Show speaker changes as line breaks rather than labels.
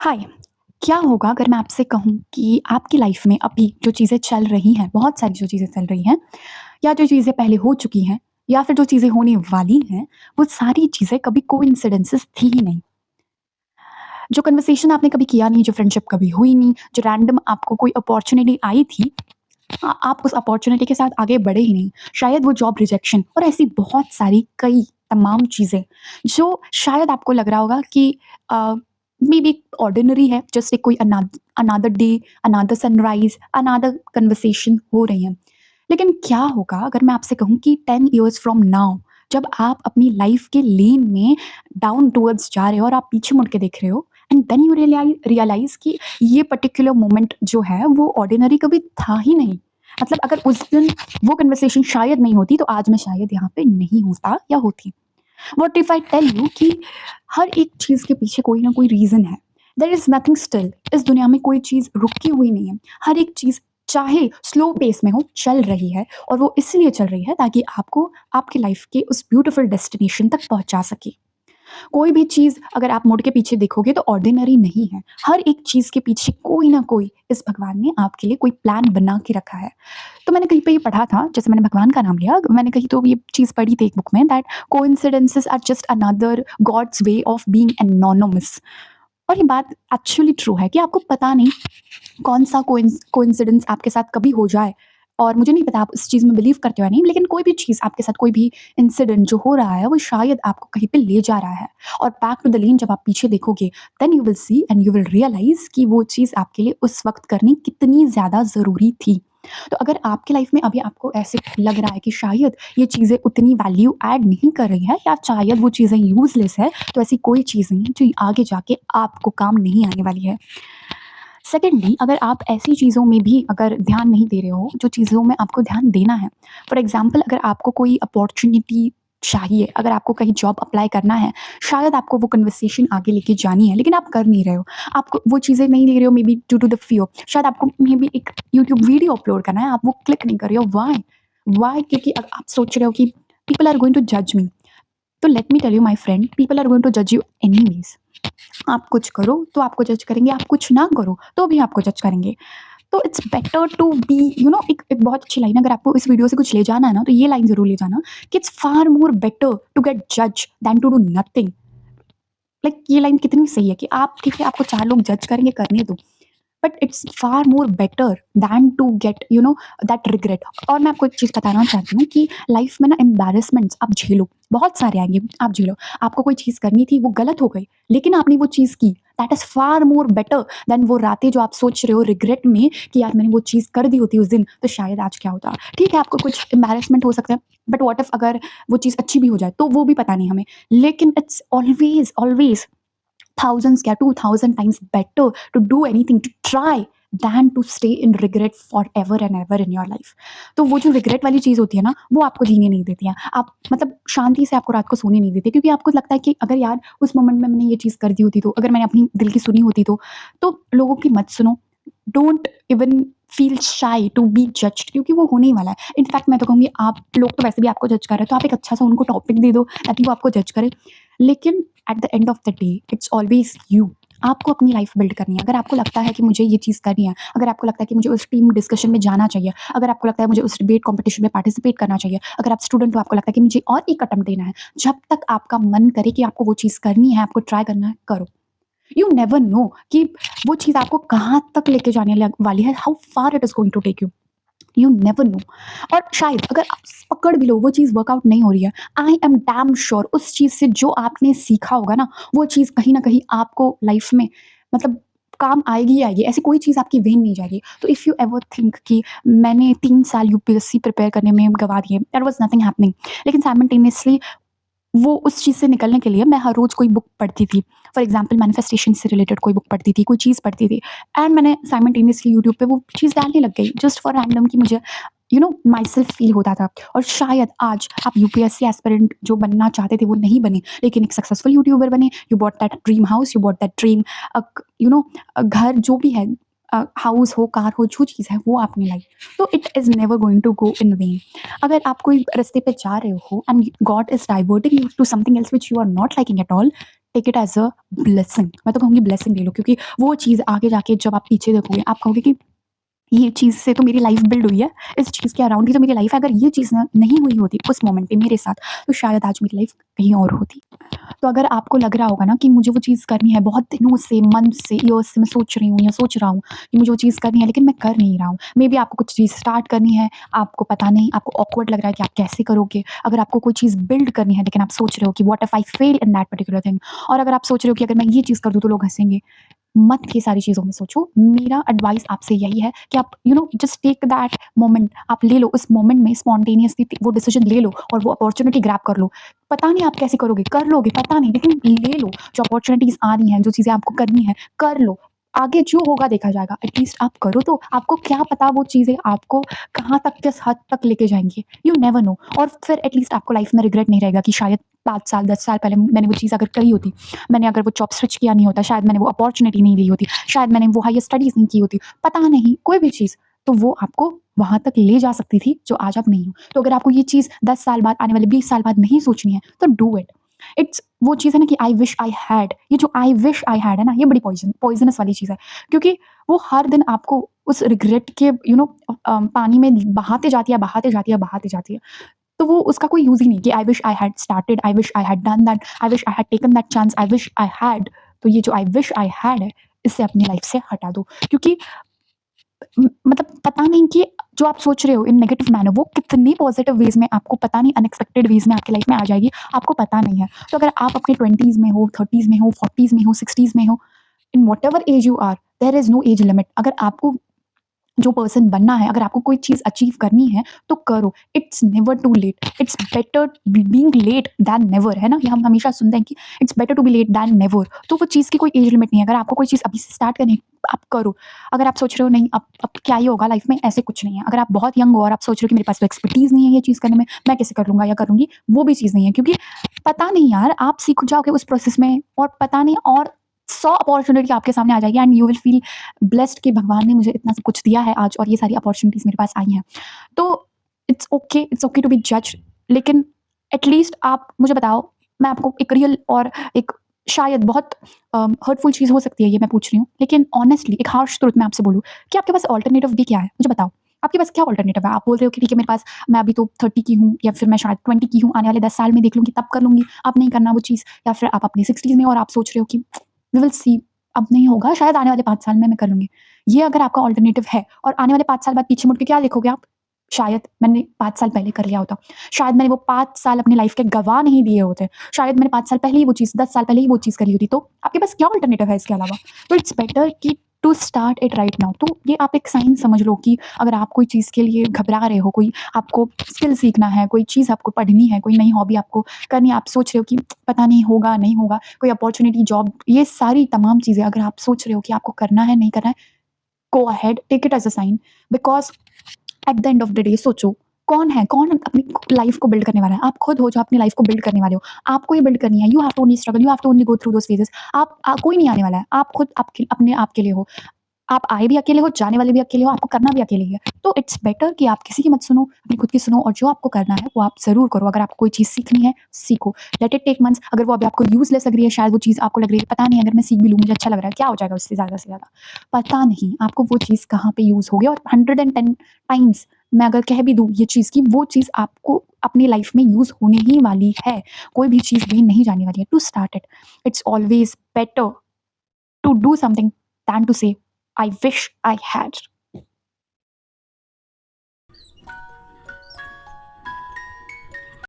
हाय! क्या होगा अगर मैं आपसे कहूँ कि आपकी लाइफ़ में अभी जो चीज़ें चल रही हैं, बहुत सारी जो चीज़ें चल रही हैं या जो चीज़ें पहले हो चुकी हैं या फिर जो चीज़ें होने वाली हैं, वो सारी चीज़ें कभी कोइंसिडेंसेस थी ही नहीं। जो कन्वर्सेशन आपने कभी किया नहीं, जो फ्रेंडशिप कभी हुई नहीं, जो रैंडम आपको कोई अपॉर्च्युनिटी आई थी, आप उस अपॉर्च्युनिटी के साथ आगे बढ़े ही नहीं। शायद वो जॉब रिजेक्शन और ऐसी बहुत सारी कई तमाम चीज़ें, जो शायद आपको लग रहा होगा कि अ, मेबी ऑर्डिनरी है, जस्ट एक कोई another day, another sunrise, another conversation हो रही है। लेकिन क्या होगा अगर मैं आपसे कहूँ कि 10 इयर्स फ्रॉम नाउ जब आप अपनी लाइफ़ के लेन में डाउन टुवर्ड्स जा रहे हो और आप पीछे मुड़ के देख रहे हो एंड देन यू रियलाइज़ कि ये पर्टिकुलर मोमेंट जो है वो ऑर्डिनरी कभी था ही नहीं। मतलब अगर उस दिन वो कन्वर्सेशन शायद नहीं होती तो आज मैं शायद यहाँ पे नहीं होता या होती। What if I tell you कि हर एक चीज़ के पीछे कोई ना कोई रीज़न है। देयर इज़ नथिंग स्टिल, इस दुनिया में कोई चीज़ रुकी हुई नहीं है। हर एक चीज़ चाहे स्लो पेस में हो, चल रही है और वो इसलिए चल रही है ताकि आपको आपकी लाइफ़ के उस ब्यूटीफुल डेस्टिनेशन तक पहुँचा सके। कोई भी चीज़ अगर आप मुड़ के पीछे देखोगे तो ऑर्डिनरी नहीं है। हर एक चीज़ के पीछे कोई ना कोई इस भगवान ने आपके लिए कोई प्लान बना के रखा है। तो मैंने कहीं पे ये पढ़ा था, जैसे मैंने भगवान का नाम लिया, मैंने कहीं तो ये चीज़ पढ़ी थी एक बुक में that coincidences are just another God's way of being anonymous. और ये बात एक्चुअली ट्रू है कि आपको पता नहीं कौन-सा कोइंसिडेंस आपके साथ कभी हो जाए और मुझे नहीं पता आप इस चीज़ में बिलीव करते हो या नहीं, लेकिन कोई भी चीज़ आपके साथ कोई भी इंसिडेंट जो हो रहा है, वो शायद आपको कहीं पे ले जा रहा है और बैक टू द लेन जब आप पीछे देखोगे, then you will see and you will realise कि वो चीज़ आपके लिए उस वक़्त करनी कितनी ज़्यादा ज़रूरी थी। तो अगर आपकी लाइफ़ में अभी आपको ऐसे लग रहा है कि शायद ये चीज़ें उतनी वैल्यू ऐड नहीं कर रही है या शायद वो चीज़ें यूज़लेस है, तो ऐसी कोई चीज़ नहीं है जो आगे जाके आपको काम नहीं आने वाली है। सेकेंडली अगर आप ऐसी चीज़ों में भी अगर ध्यान नहीं दे रहे हो, जो चीज़ों में आपको ध्यान देना है। फॉर एग्ज़ाम्पल अगर आपको कोई अपॉर्च्युनिटी चाहिए, अगर आपको कहीं जॉब अप्लाई करना है, शायद आपको वो कन्वर्सेशन आगे लेके जानी है, लेकिन आप कर नहीं रहे हो। आपको वो चीज़ें नहीं ले रहे हो may be due to the fear. शायद आपको मे बी एक यूट्यूब वीडियो अपलोड करना है, आप वो क्लिक नहीं कर रहे हो, व्हाई? व्हाई? क्योंकि आप सोच रहे हो कि पीपल आर गोइंग टू जज मी। तो let me tell you my friend, people are going to जज यू एनीवेज़। आप कुछ करो तो आपको जज करेंगे, आप कुछ ना करो तो भी आपको जज करेंगे। तो इट्स बेटर टू बी एक एक बहुत अच्छी लाइन है, अगर आपको इस वीडियो से कुछ ले जाना है ना, तो ये लाइन ज़रूर ले जाना कि it's far more better to get जज than to do nothing. Like ये लाइन कितनी सही है कि आप ठीक है, आपको 4 लोग जज करेंगे, करने दो। But it's far more better than to get that regret. और मैं आपको एक चीज़ बताना चाहती हूँ कि लाइफ में ना एम्बैरेसमेंट्स आप झेलो, बहुत सारे आएंगे, आप झेलो। आपको कोई चीज़ करनी थी, वो गलत हो गई, लेकिन आपने वो चीज़ की, that is far more better than वो रातें जो आप सोच रहे हो रिग्रेट में कि यार मैंने वो चीज़ कर दी होती उस दिन तो शायद आज क्या होता। ठीक है, आपको कुछ एम्बैरेसमेंट हो सकता है, बट वॉट इफ अगर वो चीज़ अच्छी भी हो जाए तो वो भी पता नहीं हमें। लेकिन इट्स ऑलवेज ऑलवेज thousands क्या 2000 times better to do anything to try than to stay in regret forever and ever in your life। तो वो जो रिग्रेट वाली चीज़ होती है ना, वो आपको जीने नहीं देती है। आप मतलब शांति से आपको रात को सोने नहीं देती, क्योंकि आपको लगता है कि अगर यार उस मोमेंट में मैंने ये चीज़ कर दी होती तो, अगर मैंने अपनी दिल की सुनी होती तो लोगों की मत सुनो। Don't even feel shy to be judged, क्योंकि वो होने ही वाला है। इनफैक्ट मैं तो कहूँगी, आप लोग तो वैसे भी आपको जज कर रहे हैं, तो आप एक अच्छा सा उनको टॉपिक दे दो ताकि वो आपको जज करें। लेकिन eight the end of the day it's always you. आपको अपनी लाइफ बिल्ड करनी है। अगर आपको लगता है कि मुझे ये चीज़ करनी है, अगर आपको लगता है कि मुझे उस टीम डिस्कशन में जाना चाहिए, अगर आपको लगता है मुझे उस डिबेट कॉम्पिटिशन में पार्टिसिपेट करना चाहिए, अगर आप स्टूडेंट हो, आपको लगता है कि मुझे और एक अटेम्प्ट देना है, जब तक आपका मन करे कि आपको वो चीज़ करनी है, आपको ट्राई करना है, करो। यू नेवर नो कि वो चीज़ आपको कहाँ तक लेके जाने वाली है, how far it is going to take you. You never know. और शायद अगर आप पकड़ भी लो, वो चीज़ वर्कआउट नहीं हो रही है, आई एम डैम श्योर उस चीज़ से जो आपने सीखा होगा ना, वो चीज़ कहीं ना कहीं आपको लाइफ में मतलब काम आएगी ही आएगी। ऐसी कोई चीज़ आपकी वेन नहीं जाएगी। तो इफ़ यू एवर थिंक कि मैंने 3 साल यूपीएससी प्रिपेयर करने में गवा दिए, दैट वाज नथिंग हैपनिंग, लेकिन साइमल्टेनियसली वो उस चीज़ से निकलने के लिए मैं हर रोज़ कोई बुक पढ़ती थी। फॉर एग्ज़ाम्पल मैनिफेस्टेशन से रिलेटेड कोई बुक पढ़ती थी, कोई चीज़ पढ़ती थी, एंड मैंने साइमल्टेनियसली यूट्यूब पे वो चीज़ डालने लग गई जस्ट फॉर रैंडम कि मुझे माई सेल्फ फ़ील होता था। और शायद आज आप यूपीएससी एस्पिरेंट जो बनना चाहते थे वो नहीं बने, लेकिन एक सक्सेसफुल यूट्यूबर बने। You bought that dream house, you bought that dream घर जो भी है, हाउस हो, कार हो, जो चीज़ है वो आपने लाई। तो it is never going to go in vain. अगर आप कोई रास्ते पे जा रहे हो and God is diverting you to something else which you are not liking at all, take it as a blessing. मैं तो कहूँगी ब्लेसिंग ले लो, क्योंकि वो चीज़ आगे जाके जब आप पीछे देखोगे, आप कहोगे कि ये चीज़ से तो मेरी लाइफ़ बिल्ड हुई है, इस चीज़ के अराउंड ही तो मेरी लाइफ़ है। अगर ये चीज़ ना नहीं हुई होती उस मोमेंट पे मेरे साथ, तो शायद आज मेरी लाइफ़ कहीं और होती। तो अगर आपको लग रहा होगा ना कि मुझे वो चीज़ करनी है, बहुत दिनों से, मंथ से, ईयर्स से मैं सोच रही हूँ या सोच रहा हूँ कि मुझे वो चीज़ करनी है, लेकिन मैं कर नहीं रहा हूँ। मेबी आपको कुछ चीज़ स्टार्ट करनी है, आपको पता नहीं, आपको ऑकवर्ड लग रहा है कि आप कैसे करोगे। अगर आपको कोई चीज़ बिल्ड करनी है, लेकिन आप सोच रहे हो कि what if I fail in that particular thing, और अगर आप सोच रहे हो कि अगर मैं ये चीज़ कर दूँ तो लोग हँसेंगे, मत ये सारी चीज़ों में सोचो। मेरा एडवाइस आपसे यही है कि आप जस्ट टेक दैट मोमेंट, आप ले लो उस मोमेंट में स्पॉन्टेनियसली वो डिसीजन ले लो और वो अपॉर्च्युनिटी ग्रैब कर लो। पता नहीं आप कैसे करोगे, कर लोगे पता नहीं, लेकिन ले लो। जो अपॉर्च्युनिटीज़ आ रही हैं, जो चीज़ें आपको करनी है, कर लो। आगे जो होगा देखा जाएगा। एटलीस्ट आप करो तो, आपको क्या पता वो चीज़ें आपको कहाँ तक, किस हद तक लेके जाएँगी, यू नेवर नो। और फिर एटलीस्ट आपको लाइफ में रिग्रेट नहीं रहेगा कि शायद 5 साल, 10 साल पहले मैंने वो चीज़ अगर करी होती, मैंने अगर वो जॉब स्विच किया नहीं होता, शायद मैंने वो अपॉर्च्युनिटी नहीं ली होती, शायद मैंने वो हायर स्टडीज़ नहीं की होती, पता नहीं, कोई भी चीज़, तो वो आपको वहाँ तक ले जा सकती थी, जो आज आप नहीं हो। तो अगर आपको ये चीज़ 10 साल बाद, आने वाले 20 साल बाद नहीं सोचनी है, तो डू इट। इट्स वो चीज़ है ना कि आई विश आई हैड, ये जो आई विश आई हैड है ना, ये बड़ी पॉइज़नस वाली चीज़ है। क्योंकि वो हर दिन आपको उस रिग्रेट के पानी में बहाते जाती है, बहाते जाती है, बहाते जाती है। तो वो उसका कोई यूज़ ही नहीं कि I wish I had started, I wish I had done that, I wish I had taken that chance, I wish I had. तो ये जो आई विश आई हैड है, इसे अपनी लाइफ़ से हटा दो। क्योंकि मतलब पता नहीं कि जो आप सोच रहे हो इन नेगेटिव मैनर, वो कितनी पॉजिटिव वेज़ में आपको पता नहीं, अनएक्सपेक्टेड वेज़ में आपकी लाइफ़ में आ जाएगी, आपको पता नहीं है। तो अगर आप अपने 20s में हो, 30s में हो, 40s में हो, 60s में हो, in whatever age you are, there is no age limit. अगर आपको जो पर्सन बनना है, अगर आपको कोई चीज़ अचीव करनी है, तो करो। It's never too late. It's better being late than never, है ना? ये हम हमेशा सुनते हैं कि it's better to be late than never. तो वो चीज़ की कोई एज लिमिट नहीं है। अगर आपको कोई चीज़ अभी से स्टार्ट करनी है, आप करो। अगर आप सोच रहे हो नहीं अब क्या ही होगा लाइफ में, ऐसे कुछ नहीं है। अगर आप बहुत यंग हो और आप सोच रहे हो कि मेरे पास तो एक्सपर्टीज़ नहीं है ये चीज़ करने में, मैं कैसे कर लूँगा या करूँगी, वो भी चीज़ नहीं है। क्योंकि पता नहीं यार, आप सीख जाओगे उस प्रोसेस में और पता नहीं और 100 अपॉर्च्युनिटी आपके सामने आ जाएगी and you will feel blessed कि भगवान ने मुझे इतना सब कुछ दिया है आज और ये सारी अपॉर्च्युनिटीज़ मेरे पास आई हैं। तो it's okay to be judged, लेकिन एटलीस्ट आप मुझे बताओ, मैं आपको एक रियल और एक शायद बहुत हर्टफुल चीज़ हो सकती है ये मैं पूछ रही हूँ, लेकिन ऑनेस्टली एक हार्श ट्रुथ मैं आपसे बोलूँ कि आपके पास अल्टरनेटिव भी क्या है? मुझे बताओ। आपके पास क्या अल्टरनेटिव है? आप बोल रहे हो कि ठीक है मेरे पास, मैं अभी तो 30 की हूँ या फिर मैं शायद 20 की हूँ, आने वाले 10 साल में देख लूँगी तब कर लूँगी, अब नहीं करना वो चीज़, या फिर आप अपनी 60s में हो और आप सोच रहे हो कि वी विल सी, अब नहीं होगा, शायद आने वाले 5 साल में मैं कर लूँगी। ये अगर आपका अल्टरनेटिव है और आने वाले 5 साल बाद पीछे मुड़ के क्या देखोगे आप? शायद मैंने 5 साल पहले कर लिया होता। शायद मैंने वो 5 साल अपनी लाइफ़ के गँवा नहीं दिए होते। शायद मैंने 5 साल पहले ही वो चीज़, 10 साल पहले ही वो चीज़ करी होती। तो आपके पास क्या अल्टरनेटिव है इसके अलावा? तो इट्स बेटर कि to start it right now. तो ये आप एक साइन समझ लो कि अगर आप कोई चीज़ के लिए घबरा रहे हो, कोई आपको स्किल सीखना है, कोई चीज़ आपको पढ़नी है, कोई नई हॉबी आपको करनी है, आप सोच रहे हो कि पता नहीं होगा, नहीं होगा, कोई अपॉर्च्युनिटी, जॉब, ये सारी तमाम चीज़ें अगर आप सोच रहे हो कि आपको करना है, नहीं करना है, go ahead, take it as a sign. Because at the end of the day सोचो, कौन अपनी लाइफ को बिल्ड करने वाला है? आप खुद हो जो अपनी लाइफ को बिल्ड करने वाले हो। आपको ये बिल्ड करनी है, you have to only struggle, you have to only go through those phases. कोई नहीं आने वाला है, आप खुद आपके अपने आप के लिए हो। आप आए भी अकेले हो, जाने वाले भी अकेले हो, आपको करना भी अकेले ही है। तो इट्स बेटर कि आप किसी की मत सुनो, अपनी खुद की सुनो और जो आपको करना है वो आप ज़रूर करो। अगर आपको कोई चीज़ सीखनी है, सीखो। Let it take months. अगर वो अभी आपको यूज़लेस लग रही है, शायद वो चीज़ आपको लग रही है पता नहीं अगर मैं सीख भी लूँ, मुझे अच्छा लग रहा है, क्या हो जाएगा उससे ज़्यादा से ज़्यादा? पता नहीं आपको वो चीज़ कहाँ पे यूज़ होगी, और 110 टाइम्स मैं अगर कह भी दूँ ये चीज़ कि वो चीज़ आपको अपनी लाइफ़ में यूज़ होने ही वाली है। कोई भी चीज़ वेन नहीं जाने वाली है। To start it, it's always better to do something than to say, I wish I had.